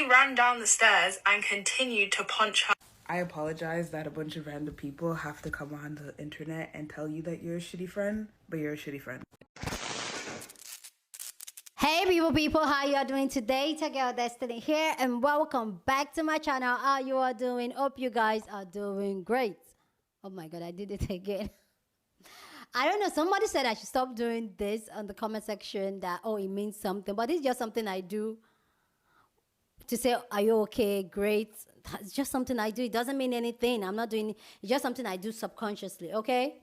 ran down the stairs and continued to punch her. I apologize that a bunch of random people have to come on the internet and tell you that you're a shitty friend, but you're a shitty friend. Hey people, how you are doing today? It's your girl Destiny here, and welcome back to my channel. How you are doing? Hope you guys are doing great. Oh my god, I did it again. I don't know, somebody said I should stop doing this on the comment section, that oh, it means something, but it's just something I do to say, are you okay? Great. It's just something I do. It doesn't mean anything. I'm not doing it. It's just something I do subconsciously. Okay.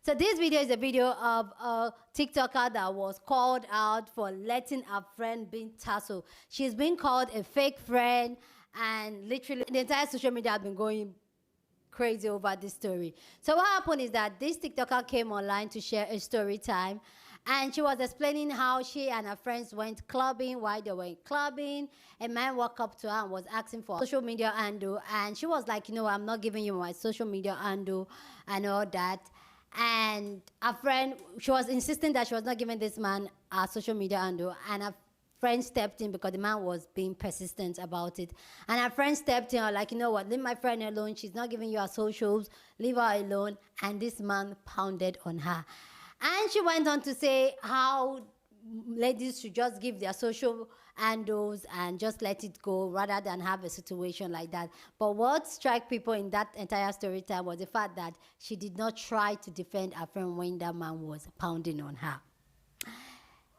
So this video is a video of a TikToker that was called out for letting a friend be tasseled. She's been called a fake friend, and literally the entire social media has been going crazy over this story. So what happened is that this TikToker came online to share a story time, and she was explaining how she and her friends went clubbing. While they were clubbing, a man walked up to her and was asking for social media handle, and she was like, you know, I'm not giving you my social media handle and all that. And her friend, she was insisting that she was not giving this man her social media handle, and her friend stepped in because the man was being persistent about it. And her friend stepped in, like, you know what, leave my friend alone. She's not giving you her socials. Leave her alone. And this man pounded on her. And she went on to say how ladies should just give their social handles and just let it go rather than have a situation like that. But what struck people in that entire story time was the fact that she did not try to defend her friend when that man was pounding on her.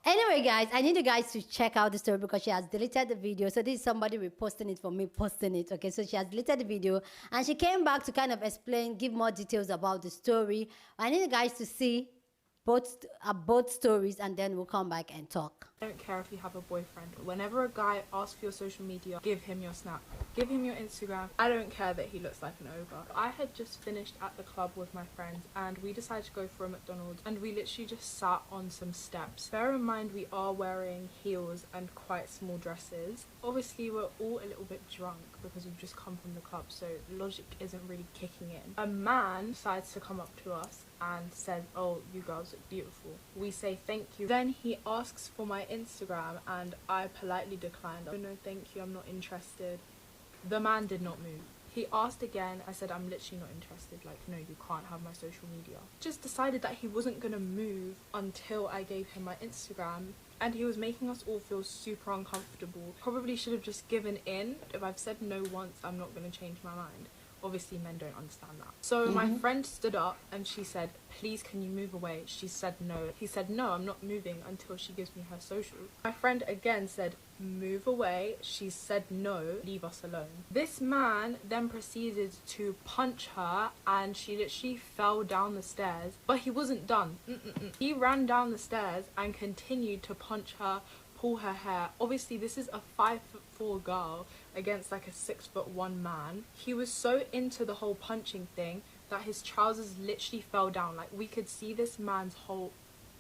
Anyway, guys, I need you guys to check out the story because she has deleted the video. So this is somebody reposting it for me, posting it. Okay, so she has deleted the video and she came back to kind of explain, give more details about the story. I need you guys to see both stories, and then we'll come back and talk. I don't care if you have a boyfriend. Whenever a guy asks for your social media, give him your Snap, give him your Instagram. I don't care that he looks like an ogre. I had just finished at the club with my friends and we decided to go for a McDonald's, and we literally just sat on some steps. Bear in mind we are wearing heels and quite small dresses. Obviously we're all a little bit drunk because we've just come from the club, so logic isn't really kicking in. A man decides to come up to us and says, oh, you girls look beautiful. We say thank you. Then he asks for my Instagram and I politely declined. Oh no, thank you, I'm not interested. The man did not move. He asked again. I said, I'm literally not interested. Like, no, you can't have my social media. Just decided that he wasn't gonna move until I gave him my Instagram, and he was making us all feel super uncomfortable. Probably should have just given in. If I've said no once, I'm not gonna change my mind. Obviously men don't understand that. So my friend stood up and she said, please can you move away? She said no. He said, no, I'm not moving until she gives me her social. My friend again said, move away. She said no, leave us alone. This man then proceeded to punch her and she literally fell down the stairs, but he wasn't done. He ran down the stairs and continued to punch her, pull her hair. Obviously this is a 5'4" girl against like a 6'1" man. He was so into the whole punching thing that his trousers literally fell down. Like, we could see this man's whole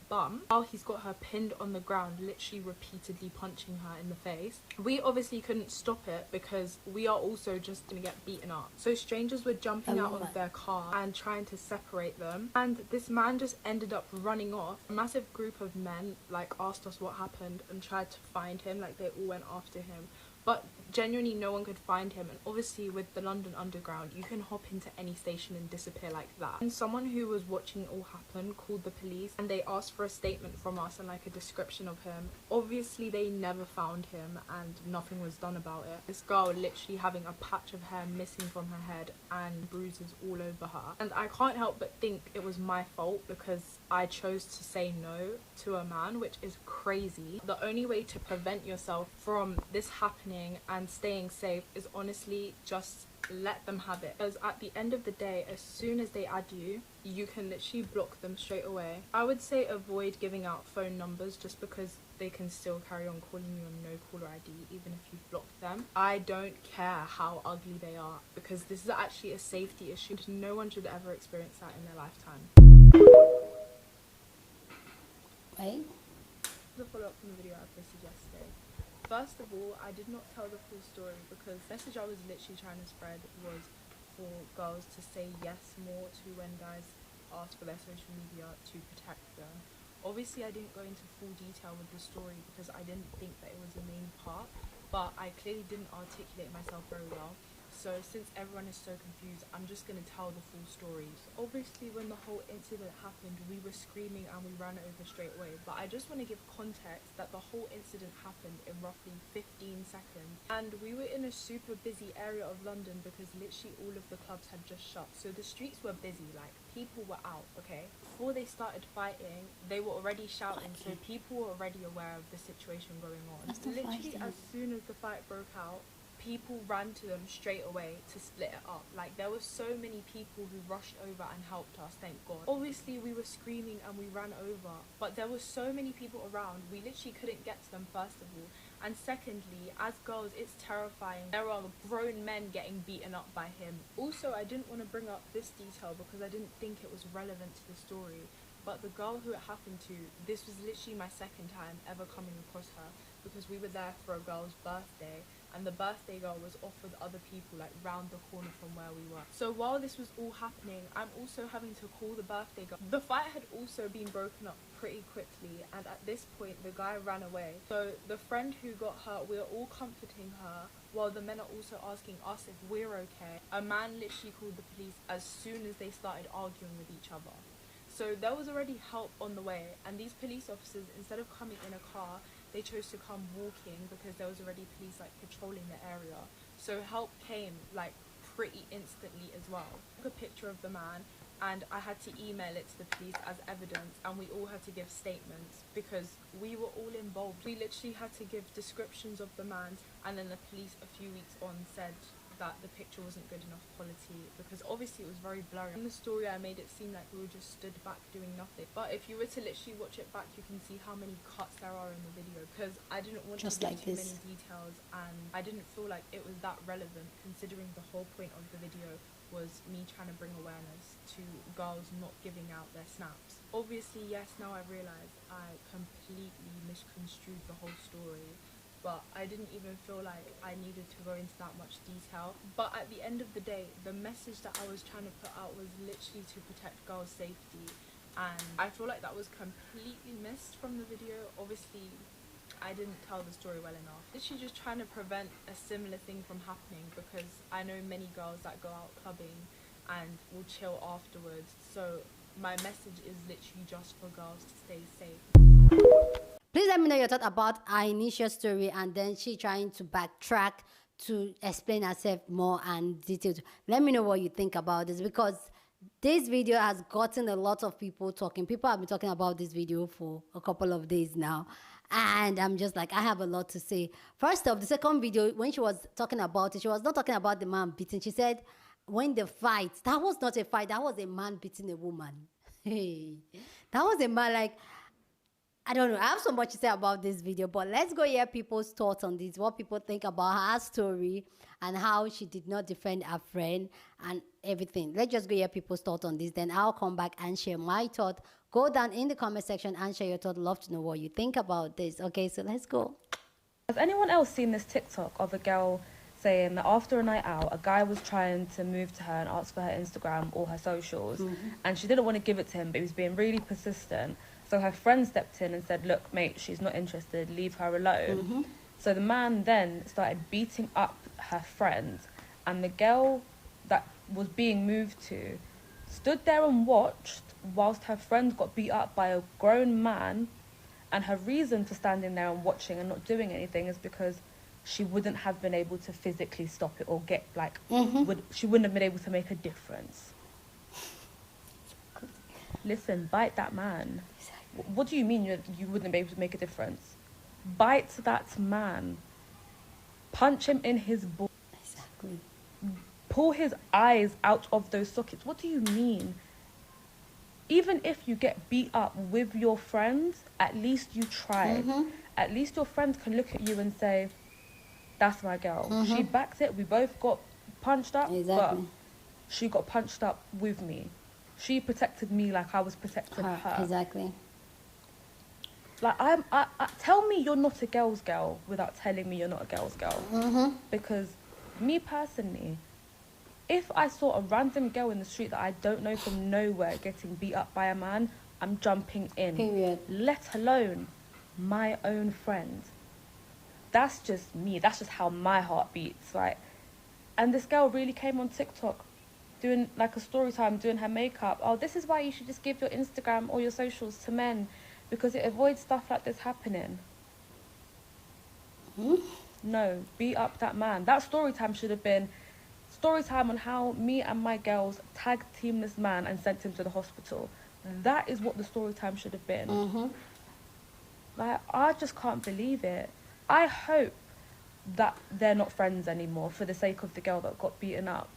bum while he's got her pinned on the ground, literally repeatedly punching her in the face. We obviously couldn't stop it because we are also just gonna get beaten up. So strangers were jumping out of their car and trying to separate them, and this man just ended up running off. A massive group of men like asked us what happened and tried to find him. Like, they all went after him, but genuinely no one could find him. And obviously with the London Underground, you can hop into any station and disappear like that. And someone who was watching it all happen called the police and they asked for a statement from us and like a description of him. Obviously they never found him and nothing was done about it. This girl literally having a patch of hair missing from her head and bruises all over her. And I can't help but think it was my fault because I chose to say no to a man, which is crazy. The only way to prevent yourself from this happening and staying safe is honestly just let them have it, because at the end of the day, as soon as they add you, you can literally block them straight away. I would say avoid giving out phone numbers just because they can still carry on calling you on no caller ID even if you've blocked them. I don't care how ugly they are because this is actually a safety issue. No one should ever experience that in their lifetime. Right? The follow-up from the video I posted yesterday. First of all, I did not tell the full story because the message I was literally trying to spread was for girls to say yes more to when guys ask for their social media to protect them. Obviously I didn't go into full detail with the story because I didn't think that it was the main part, but I clearly didn't articulate myself very well. So since everyone is so confused, I'm just going to tell the full story. So obviously when the whole incident happened, we were screaming and we ran over straight away. But I just want to give context that the whole incident happened in roughly 15 seconds. And we were in a super busy area of London because literally all of the clubs had just shut. So the streets were busy, like people were out, okay? Before they started fighting, they were already shouting, so people were already aware of the situation going on. Literally as soon as the fight broke out, people ran to them straight away to split it up. Like, there were so many people who rushed over and helped us, thank God. Obviously we were screaming and we ran over, but there were so many people around, we literally couldn't get to them, first of all. And secondly, as girls, it's terrifying. There are grown men getting beaten up by him. Also, I didn't want to bring up this detail because I didn't think it was relevant to the story, but the girl who it happened to, this was literally my second time ever coming across her, because we were there for a girl's birthday, and the birthday girl was off with other people, like round the corner from where we were. So while this was all happening, I'm also having to call the birthday girl. The fight had also been broken up pretty quickly, and at this point the guy ran away. So the friend who got hurt, we are all comforting her while the men are also asking us if we're okay. A man literally called the police as soon as they started arguing with each other. So there was already help on the way, and these police officers, instead of coming in a car, they chose to come walking because there was already police like patrolling the area. So help came like pretty instantly as well. I took a picture of the man and I had to email it to the police as evidence, and we all had to give statements because we were all involved. We literally had to give descriptions of the man, and then the police a few weeks on said that the picture wasn't good enough quality because obviously it was very blurry. In the story I made it seem like we were just stood back doing nothing, but if you were to literally watch it back, you can see how many cuts there are in the video because I didn't want to give too many details, and I didn't feel like it was that relevant considering the whole point of the video was me trying to bring awareness to girls not giving out their snaps. Obviously, yes, now I realise I completely misconstrued the whole story, but I didn't even feel like I needed to go into that much detail. But at the end of the day, the message that I was trying to put out was literally to protect girls' safety, and I feel like that was completely missed from the video. Obviously, I didn't tell the story well enough. Literally just trying to prevent a similar thing from happening because I know many girls that go out clubbing and will chill afterwards. So my message is literally just for girls to stay safe. Please let me know your thought about our initial story and then she trying to backtrack to explain herself more and detailed. Let me know what you think about this because this video has gotten a lot of people talking. People have been talking about this video for a couple of days now. And I'm just like, I have a lot to say. First off, the second video, when she was talking about it, she was not talking about the man beating. She said, when the fight, that was not a fight. That was a man beating a woman. Hey, that was a man, like, I don't know. I have so much to say about this video, but let's go hear people's thoughts on this, what people think about her story and how she did not defend her friend and everything. Let's just go hear people's thoughts on this. Then I'll come back and share my thought. Go down in the comment section and share your thought. Love to know what you think about this. Okay, so let's go. Has anyone else seen this TikTok of a girl saying that after a night out, a guy was trying to move to her and ask for her Instagram or her socials, and she didn't want to give it to him, but he was being really persistent. So her friend stepped in and said, look, mate, she's not interested, leave her alone. So the man then started beating up her friend, and the girl that was being moved to stood there and watched whilst her friend got beat up by a grown man, and her reason for standing there and watching and not doing anything is because she wouldn't have been able to physically stop it or get, like, she wouldn't have been able to make a difference. Listen, bite that man. What do you mean you wouldn't be able to make a difference? Bite that man. Punch him in his balls. Exactly. Pull his eyes out of those sockets. What do you mean? Even if you get beat up with your friends, at least you tried. At least your friends can look at you and say, that's my girl. She backed it. We both got punched up, but she got punched up with me. She protected me like I was protecting her. Exactly. Like, tell me you're not a girl's girl without telling me you're not a girl's girl. Because me personally, if I saw a random girl in the street that I don't know from nowhere getting beat up by a man, I'm jumping in. Period. Let alone my own friend. that's just me. That's just how my heart beats. Like, and this girl really came on TikTok doing like a story time, doing her makeup. Oh, this is why you should just give your Instagram or your socials to men, because it avoids stuff like this happening. No, beat up that man. That story time should have been story time on how me and my girls tag team this man and sent him to the hospital. That is what the story time should have been. Like, I just can't believe it. I hope that they're not friends anymore for the sake of the girl that got beaten up.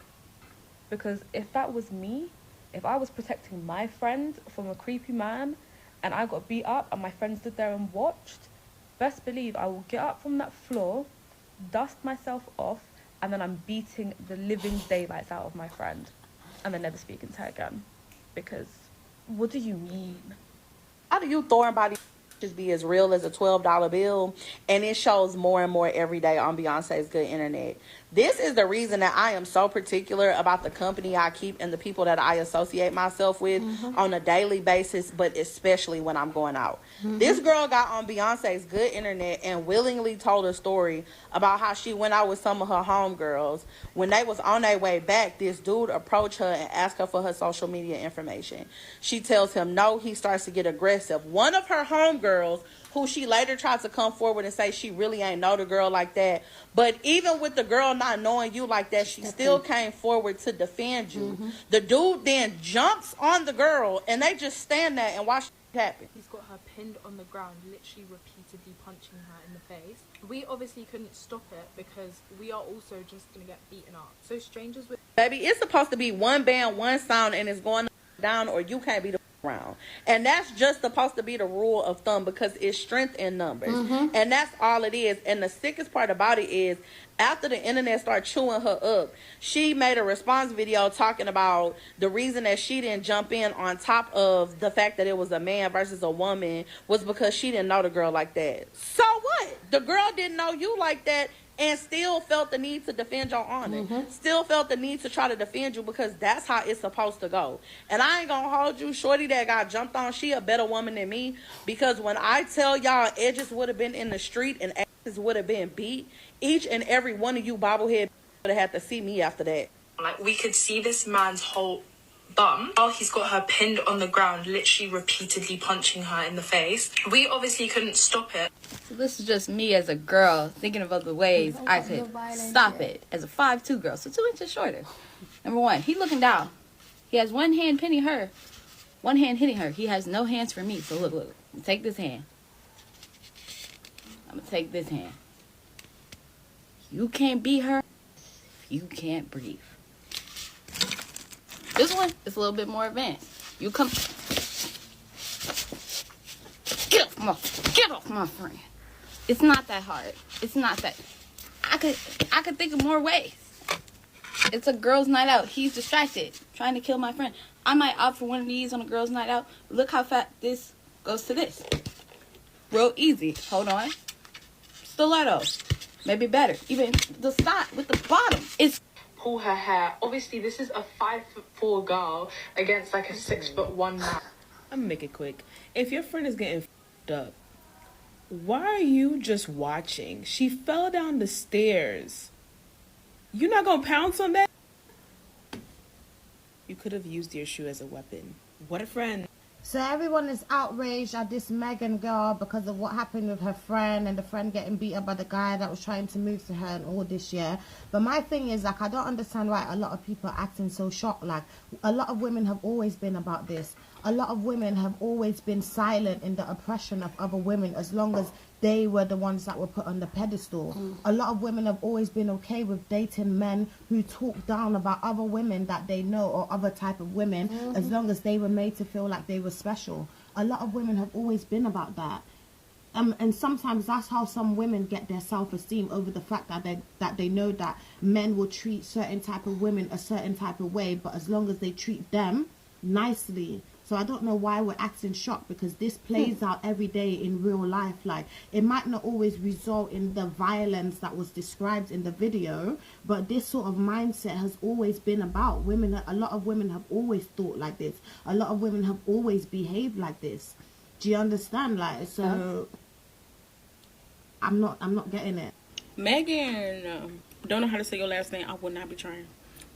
Because if that was me, if I was protecting my friend from a creepy man and I got beat up and my friend stood there and watched, best believe I will get up from that floor, dust myself off, and then I'm beating the living daylights out of my friend and then never speaking to her again. Because what do you mean? How do you throwing body just be as real as a $12 bill? And it shows more and more every day on Beyonce's Good Internet. This is the reason that I am so particular about the company I keep and the people that I associate myself with on a daily basis, but especially when I'm going out. This girl got on Beyonce's Good Internet and willingly told a story about how she went out with some of her homegirls. When they was on their way back, this dude approached her and asked her for her social media information. She tells him no. He starts to get aggressive. One of her homegirls, who she later tried to come forward and say she really ain't know the girl like that. But even with the girl not knowing you like that, she still came forward to defend you. The dude then jumps on the girl, and they just stand there and watch it happen. He's got her pinned on the ground, literally repeatedly punching her in the face. We obviously couldn't stop it because we are also just going to get beaten up. So strangers with... Baby, it's supposed to be one band, one sound, and it's going down, or you can't be the around. And that's just supposed to be the rule of thumb, because it's strength in numbers. And that's all it is. And the sickest part about it is, after the internet started chewing her up, she made a response video talking about the reason that she didn't jump in on top of the fact that it was a man versus a woman was because she didn't know the girl like that. So what? The girl didn't know you like that and still felt the need to defend your honor. Still felt the need to try to defend you, because that's how it's supposed to go. And I ain't gonna hold you, shorty that got jumped on, she a better woman than me, because when I tell y'all edges would have been in the street and asses would have been beat, each and every one of you bobblehead would have had to see me after that. Like, we could see this man's whole bum while he's got her pinned on the ground, literally repeatedly punching her in the face. We obviously couldn't stop it. So this is just me as a girl thinking of other ways I could stop it as a 5'2" girl, so 2 inches shorter. Number one, he looking down. He has one hand pinning her, one hand hitting her. He has no hands for me. So look, I'm gonna take this hand. I'm gonna take this hand. You can't beat her if you can't breathe. This one is a little bit more advanced. You come, get off my friend. It's not that hard. It's not that. I could think of more ways. It's a girls' night out. He's distracted, trying to kill my friend. I might opt for one of these on a girls' night out. Look how fast this goes to this. Real easy. Hold on. Stiletto. Maybe better. Even the side with the bottom. It's Pull her hair. Obviously, this is a 5'4" girl against like a 6'1" man. I'm gonna make it quick. If your friend is getting f***ed up, why are you just watching? She fell down the stairs. You're not gonna pounce on that? You could have used your shoe as a weapon. What a friend. So everyone is outraged at this Megan girl because of what happened with her friend and the friend getting beat up by the guy that was trying to move to her and all this year. But my thing is, like, I don't understand why a lot of people are acting so shocked. Like, a lot of women have always been about this. A lot of women have always been silent in the oppression of other women as long as they were the ones that were put on the pedestal. A lot of women have always been okay with dating men who talk down about other women that they know or other type of women as long as they were made to feel like they were special. A lot of women have always been about that. And sometimes that's how some women get their self-esteem, over the fact that they know that men will treat certain type of women a certain type of way, but as long as they treat them nicely. So I don't know why we're acting shocked, because this plays out every day in real life. Like, it might not always result in the violence that was described in the video, but this sort of mindset has always been about women. A lot of women have always thought like this. A lot of women have always behaved like this. Do you understand? Like, so I'm not getting it. Megan, don't know how to say your last name. I will not be trying.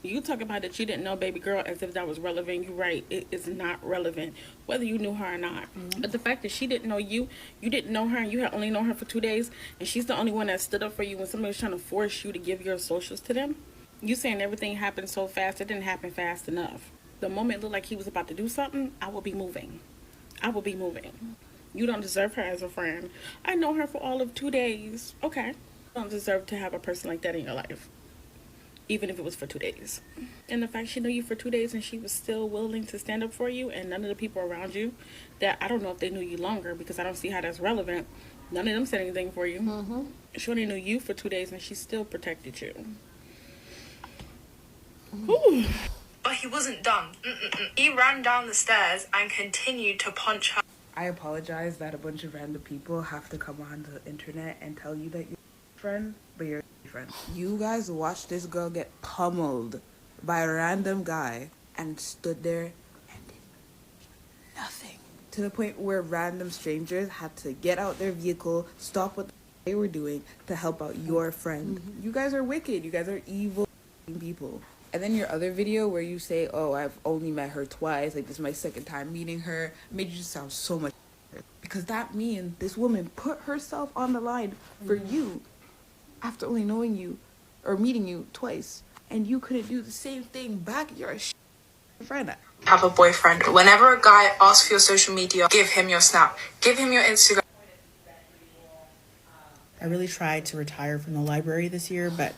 You talk about that you didn't know baby girl as if that was relevant. You're right. It is not relevant whether you knew her or not. But the fact that she didn't know you, you didn't know her, and you had only known her for 2 days, and she's the only one that stood up for you when somebody was trying to force you to give your socials to them. You saying everything happened so fast. It didn't happen fast enough. The moment it looked like he was about to do something, I will be moving. I will be moving. You don't deserve her as a friend. I know her for all of 2 days. Okay. You don't deserve to have a person like that in your life. Even if it was for 2 days. And the fact she knew you for 2 days and she was still willing to stand up for you, and none of the people around you, that I don't know if they knew you longer because I don't see how that's relevant. None of them said anything for you. She only knew you for 2 days and she still protected you. But he wasn't done. He ran down the stairs and continued to punch her. I apologize that a bunch of random people have to come on the internet and tell you that you're a friend, but you're a friend. You guys watched this girl get pummeled by a random guy and stood there and did nothing. To the point where random strangers had to get out their vehicle, stop what they were doing to help out your friend. You guys are wicked. You guys are evil people. And then your other video where you say, oh, I've only met her twice, like this is my second time meeting her, made you sound so much better. Because that means this woman put herself on the line for you after only knowing you or meeting you twice. And you couldn't do the same thing back. You're a friend. Have a boyfriend. Whenever a guy asks for your social media, give him your Snap. Give him your Instagram. I really tried to retire from the library this year, but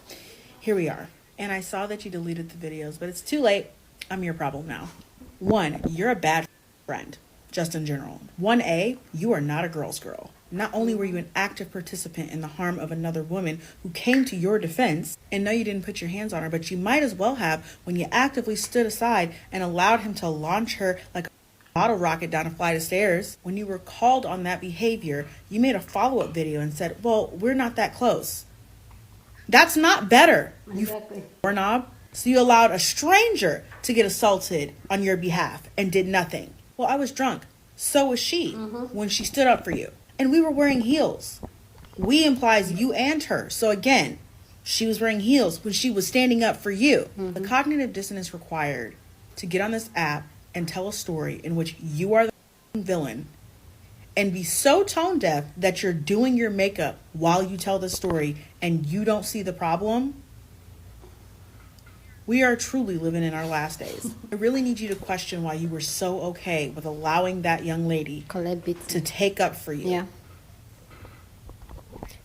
here we are. And I saw that you deleted the videos, but it's too late. I'm your problem now. 1, you're a bad friend, just in general. 1A, you are not a girl's girl. Not only were you an active participant in the harm of another woman who came to your defense, and no, you didn't put your hands on her, but you might as well have when you actively stood aside and allowed him to launch her like a bottle rocket down a flight of stairs. When you were called on that behavior, you made a follow-up video and said, well, we're not that close. That's not better, exactly. You doorknob. So you allowed a stranger to get assaulted on your behalf and did nothing. Well, I was drunk. So was she when she stood up for you. And we were wearing heels. We implies you and her. So again, she was wearing heels when she was standing up for you. The cognitive dissonance required to get on this app and tell a story in which you are the villain and be so tone deaf that you're doing your makeup while you tell the story and you don't see the problem. We are truly living in our last days. I really need you to question why you were so okay with allowing that young lady to take up for you. Yeah.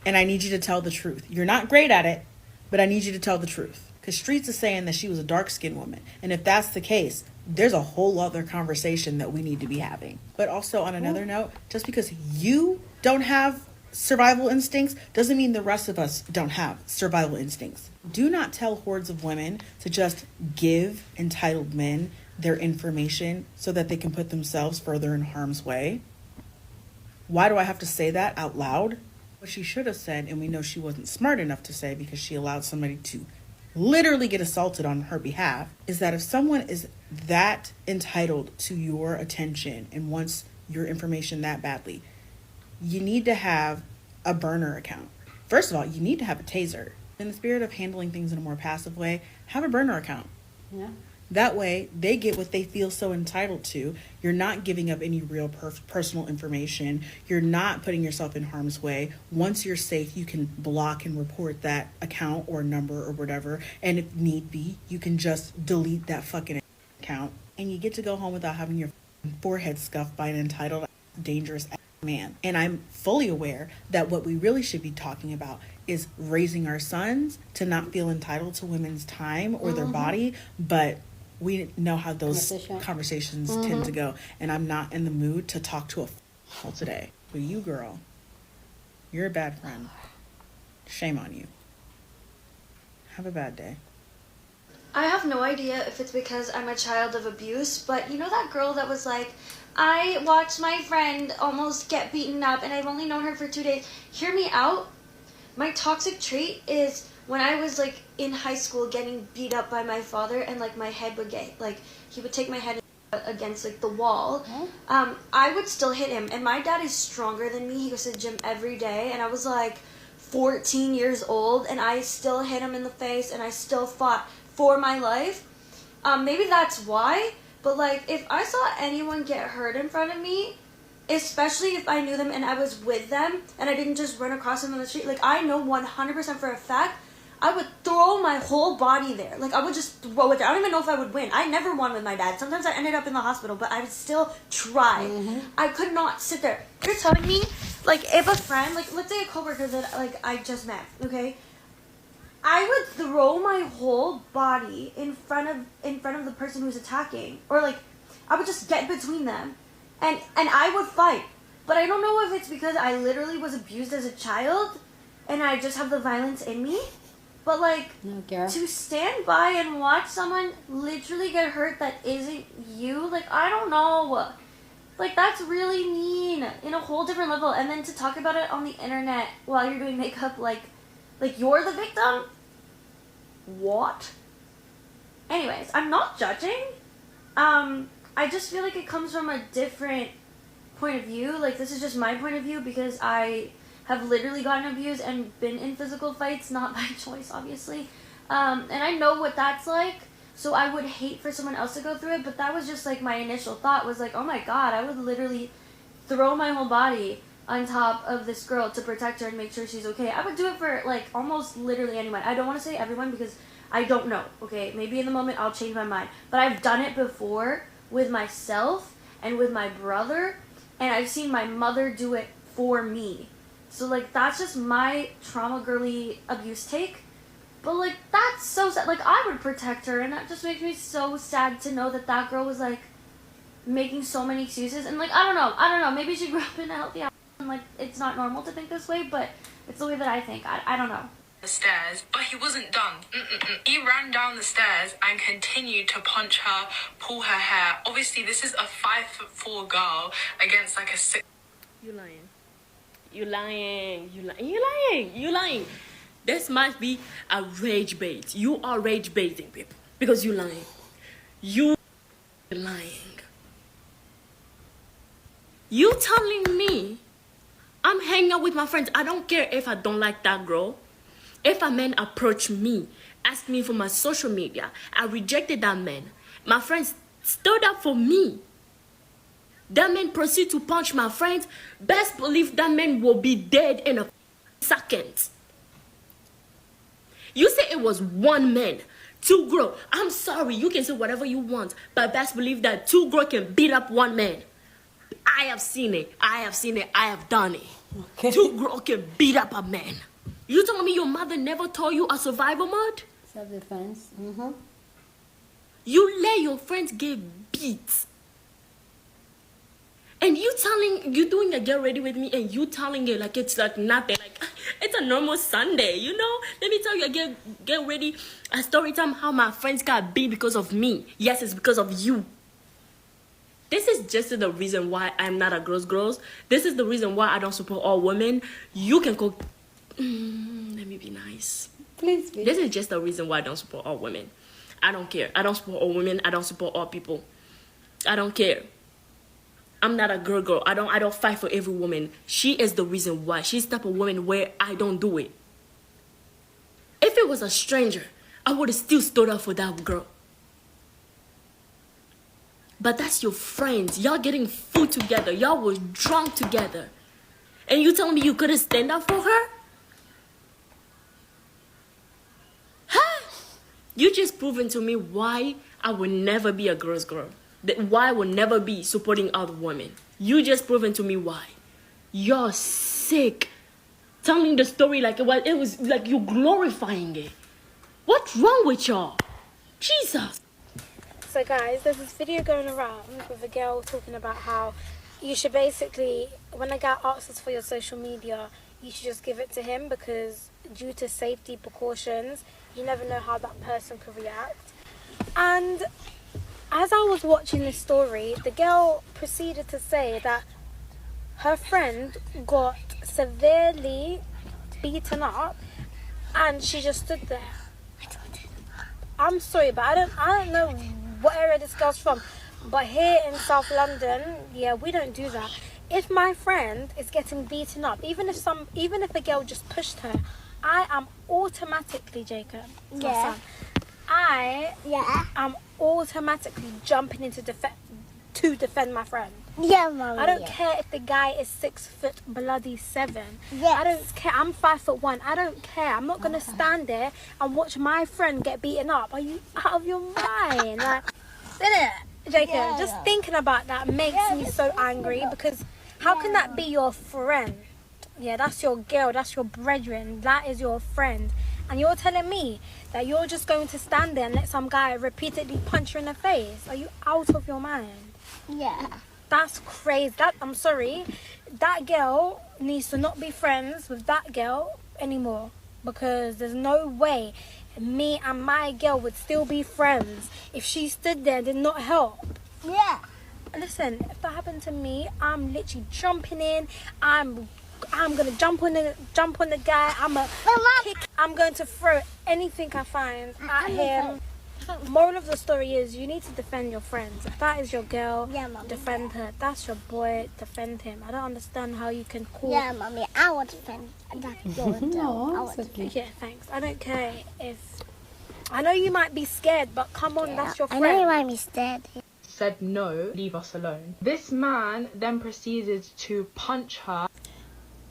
And I need you to tell the truth. You're not great at it, but I need you to tell the truth. Because Streets is saying that she was a dark-skinned woman. And if that's the case, there's a whole other conversation that we need to be having. But also on another note, just because you don't have survival instincts doesn't mean the rest of us don't have survival instincts. Do not tell hordes of women to just give entitled men their information so that they can put themselves further in harm's way. Why do I have to say that out loud? What she should have said, and we know she wasn't smart enough to say because she allowed somebody to literally get assaulted on her behalf, is that if someone is that entitled to your attention and wants your information that badly, you need to have a burner account. First of all, you need to have a taser. In the spirit of handling things in a more passive way, have a burner account. Yeah. That way, they get what they feel so entitled to. You're not giving up any real personal information. You're not putting yourself in harm's way. Once you're safe, you can block and report that account or number or whatever. And if need be, you can just delete that fucking account. And you get to go home without having your forehead scuffed by an entitled, dangerous man. And I'm fully aware that what we really should be talking about is raising our sons to not feel entitled to women's time or their body, but we know how those conversations tend to go, and I'm not in the mood to talk to a fool today. But you, girl, you're a bad friend. Shame on you. Have a bad day. I have no idea if it's because I'm a child of abuse, but you know that girl that was like, I watched my friend almost get beaten up and I've only known her for 2 days. Hear me out. My toxic trait is when I was like in high school getting beat up by my father and like my head would get like, he would take my head against like the wall. I would still hit him, and my dad is stronger than me. He goes to the gym every day, and I was like, 14 years old, and I still hit him in the face, and I still fought for my life. Maybe that's why, but like, if I saw anyone get hurt in front of me, especially if I knew them and I was with them, and I didn't just run across them on the street, like, I know 100% for a fact, I would throw my whole body there. Like, I would just throw it there. I don't even know if I would win. I never won with my dad. Sometimes I ended up in the hospital, but I would still try. I could not sit there. You're telling me, like, if a friend, like, let's say a coworker that, like, I just met, okay? I would throw my whole body in front of the person who's attacking. Or, like, I would just get between them. And I would fight. But I don't know if it's because I literally was abused as a child, and I just have the violence in me. But, like, to stand by and watch someone literally get hurt that isn't you, like, I don't know. Like, that's really mean in a whole different level. And then to talk about it on the internet while you're doing makeup, like you're the victim? What? Anyways, I'm not judging. I just feel like it comes from a different point of view. Like, this is just my point of view because I have literally gotten abused and been in physical fights, not by choice, obviously. And I know what that's like, so I would hate for someone else to go through it, but that was just, like, my initial thought was, like, oh my god, I would literally throw my whole body on top of this girl to protect her and make sure she's okay. I would do it for, like, almost literally anyone. I don't want to say everyone because I don't know, okay? Maybe in the moment I'll change my mind. But I've done it before with myself and with my brother, and I've seen my mother do it for me. So, like, that's just my trauma girly abuse take. But, like, that's so sad. Like, I would protect her, and that just makes me so sad to know that that girl was, like, making so many excuses. And, like, I don't know. Maybe she grew up in a healthy house, and, like, it's not normal to think this way, but it's the way that I think. I don't know. The stairs, but he wasn't done. He ran down the stairs and continued to punch her, pull her hair. Obviously, this is a 5'4" girl against, like, a 6. You lying. You lying. You lying. You lying. You lying. This must be a rage bait. You are rage baiting people because you lying. You lying. You telling me I'm hanging out with my friends. I don't care if I don't like that girl. If a man approach me, ask me for my social media, I rejected that man. My friends stood up for me. That man proceed to punch my friends. Best believe that man will be dead in a second. You say it was one man, two girls. I'm sorry, you can say whatever you want, but best believe that two girls can beat up one man. I have seen it. I have done it. Okay. Two girls can beat up a man. You telling me your mother never taught you a survival mode? Self-defense. You let your friends get beat. And you doing a get ready with me, and you telling it like it's like nothing. Like, it's a normal Sunday, you know? Let me tell you, get ready. A story time how my friends got beat because of me. Yes, it's because of you. This is just the reason why I'm not a girls. This is the reason why I don't support all women. You can go... let me be nice. Please be. This is just the reason why I don't support all women. I don't care. I don't support all women. I don't support all people. I don't care. I'm not a girl. I don't fight for every woman. She is the reason why. She's the type of woman where I don't do it. If it was a stranger, I would have still stood up for that girl. But that's your friends. Y'all getting food together. Y'all was drunk together. And you telling me you couldn't stand up for her? Huh? You just proven to me why I will never be a girl's girl. Why I will never be supporting other women. You just proven to me why. You're sick. Telling the story like it was like you glorifying it. What's wrong with y'all? Jesus. So guys, there's this video going around with a girl talking about how you should basically, when a guy asks us for your social media, you should just give it to him because due to safety precautions, you never know how that person could react. And as I was watching this story, the girl proceeded to say that her friend got severely beaten up and she just stood there. I'm sorry, but I don't know what area this girl's from, but here in South London, yeah, we don't do that. If my friend is getting beaten up, even if a girl just pushed her, I am automatically, Jacob, it's my son, I am automatically jumping into to defend my friend. Yeah, Mommy. I don't care if the guy is 6 foot bloody 7. Yes. I don't care. I'm 5'1". I don't care. I'm not gonna stand there and watch my friend get beaten up. Are you out of your mind? Like, isn't it, Jacob? Just thinking about that makes me so angry, because how can that be your friend? Yeah, that's your girl. That's your brethren. That is your friend. And you're telling me that you're just going to stand there and let some guy repeatedly punch you in the face? Are you out of your mind? Yeah. That's crazy. I'm sorry. That girl needs to not be friends with that girl anymore, because there's no way me and my girl would still be friends if she stood there and did not help. Yeah. Listen, if that happened to me, I'm literally jumping in. I'm gonna jump on the guy. I'm going to throw anything I find at him. Moral of the story is, you need to defend your friends. If that is your girl, defend her. If that's your boy, defend him. I don't understand how you can call... Yeah, Mommy, I will defend that girl. No, yeah, thanks. I don't care if... I know you might be scared, but come on, that's your friend. I know you might be scared. Said no, leave us alone. This man then proceeded to punch her.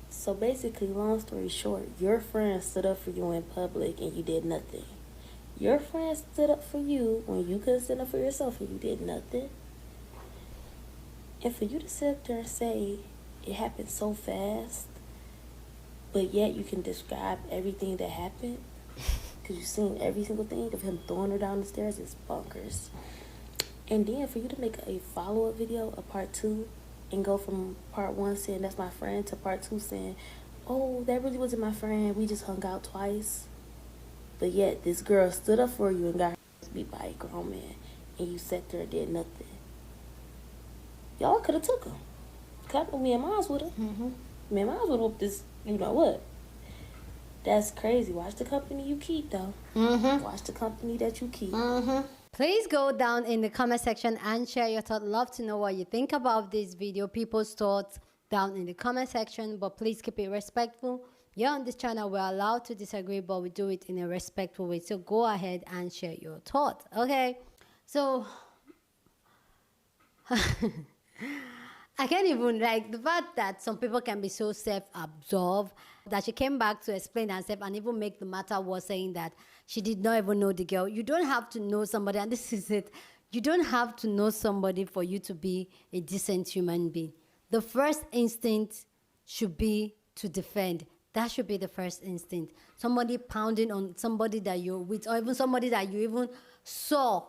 So basically, long story short, your friend stood up for you in public and you did nothing. Your friend stood up for you when you could stand up for yourself and you did nothing. And for you to sit up there and say it happened so fast, but yet you can describe everything that happened, because you've seen every single thing of him throwing her down the stairs, is bonkers. And then for you to make a follow-up video, a part 2, and go from part 1 saying that's my friend to part 2 saying, oh, that really wasn't my friend, we just hung out twice. But yet this girl stood up for you and got her beat by a grown man, and you sat there and did nothing. Y'all could have took him. Me and Miles would have. Me and Miles would have whooped this, you know what. That's crazy. Watch the company you keep, though. Watch the company that you keep. Please go down in the comment section and share your thoughts. Love to know what you think about this video. People's thoughts down in the comment section. But please keep it respectful. Here on this channel, we're allowed to disagree, but we do it in a respectful way. So go ahead and share your thoughts. Okay? So... I can't even, like, the fact that some people can be so self-absorbed that she came back to explain herself and even make the matter worse, saying that she did not even know the girl. You don't have to know somebody, and this is it. You don't have to know somebody for you to be a decent human being. The first instinct should be to defend. That should be the first instinct. Somebody pounding on somebody that you're with, or even somebody that you even saw.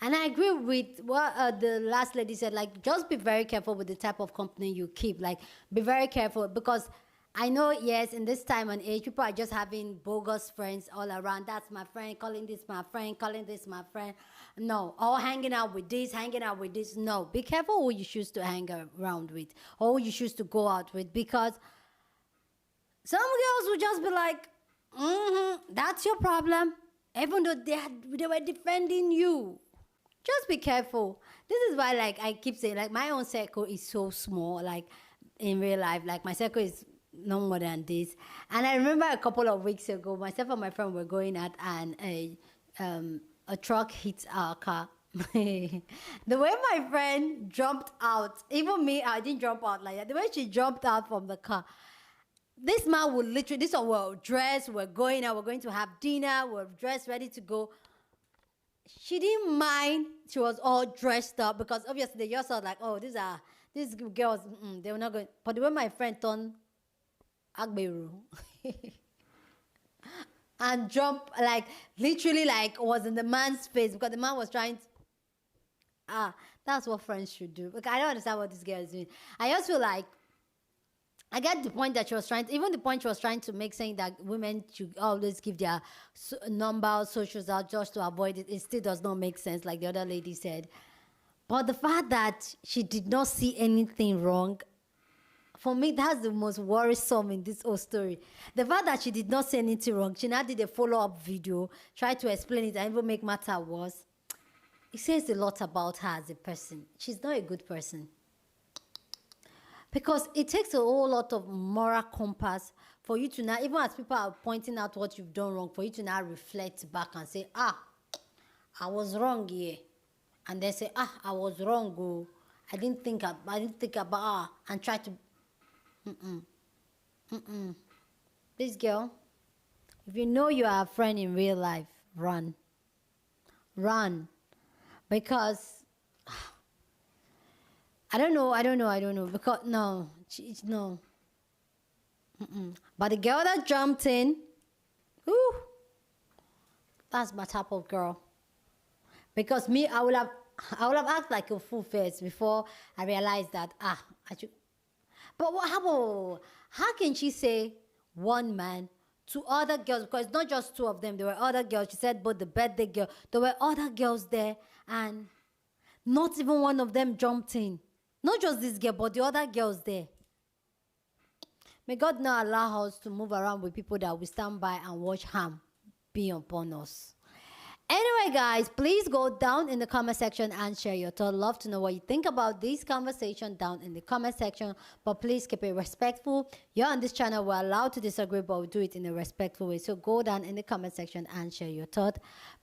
And I agree with what the last lady said, like, just be very careful with the type of company you keep. Like, be very careful, because I know, yes, in this time and age, people are just having bogus friends all around. That's my friend, calling this my friend, calling this my friend. No, or hanging out with this, hanging out with this. No, be careful who you choose to hang around with, or who you choose to go out with, because some girls will just be like, that's your problem, even though they were defending you. Just be careful. This is why, like, I keep saying, like, my own circle is so small, like, in real life. Like, my circle is no more than this. And I remember a couple of weeks ago, myself and my friend were going out, and a truck hit our car. The way my friend jumped out, even me, I didn't jump out like that. The way she jumped out from the car, this man would literally, this one were dressed, we're going out, we're going to have dinner, we're dressed, ready to go. She didn't mind. She was all dressed up, because obviously they just thought like, oh, these girls, they were not going. But the way my friend turned Agberu and jumped, like, literally, like, was in the man's face, because the man was trying to, that's what friends should do. Like, I don't understand what this girl is doing. I just feel like, I get the point that she was trying to, even the point she was trying to make, saying that women should always give their number or socials out just to avoid it. It still does not make sense, like the other lady said. But the fact that she did not see anything wrong, for me, that's the most worrisome in this whole story. The fact that she did not see anything wrong, she now did a follow-up video, tried to explain it and even make matter worse. It says a lot about her as a person. She's not a good person. Because it takes a whole lot of moral compass for you to now, even as people are pointing out what you've done wrong, for you to now reflect back and say, I was wrong here. And they say, I was wrong, oh. I didn't think about, and try to, This girl, if you know you are a friend in real life, run. Run. Because, I don't know, because, no. But the girl that jumped in, that's my type of girl. Because me, I would have acted like a fool first before I realized that, I should. But how can she say one man to other girls? Because it's not just two of them, there were other girls. She said both the birthday girl, there were other girls there, and not even one of them jumped in. Not just this girl, but the other girls there. May God not allow us to move around with people that will stand by and watch harm be upon us. Anyway, guys, please go down in the comment section and share your thoughts. Love to know what you think about this conversation down in the comment section. But please keep it respectful. You're on this channel. We're allowed to disagree, but we do it in a respectful way. So go down in the comment section and share your thoughts.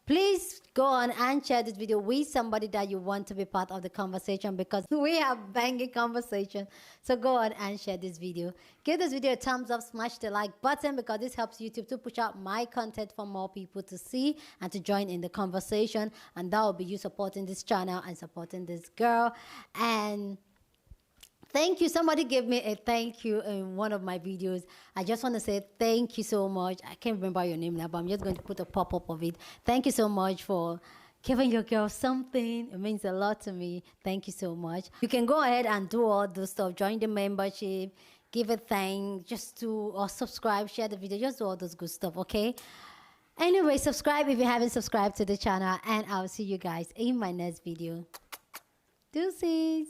Please go on and share this video with somebody that you want to be part of the conversation, because we have banging conversation. So go on and share this video. Give this video a thumbs up, smash the like button, because this helps YouTube to push out my content for more people to see and to join in the conversation. And that will be you supporting this channel and supporting this girl. And thank you. Somebody gave me a thank you in one of my videos. I just want to say thank you so much. I can't remember your name now, but I'm just going to put a pop-up of it. Thank you so much for giving your girl something. It means a lot to me. Thank you so much. You can go ahead and do all those stuff. Join the membership. Give a thank. Or subscribe. Share the video. Just do all those good stuff, okay? Anyway, subscribe if you haven't subscribed to the channel. And I'll see you guys in my next video. Deuces.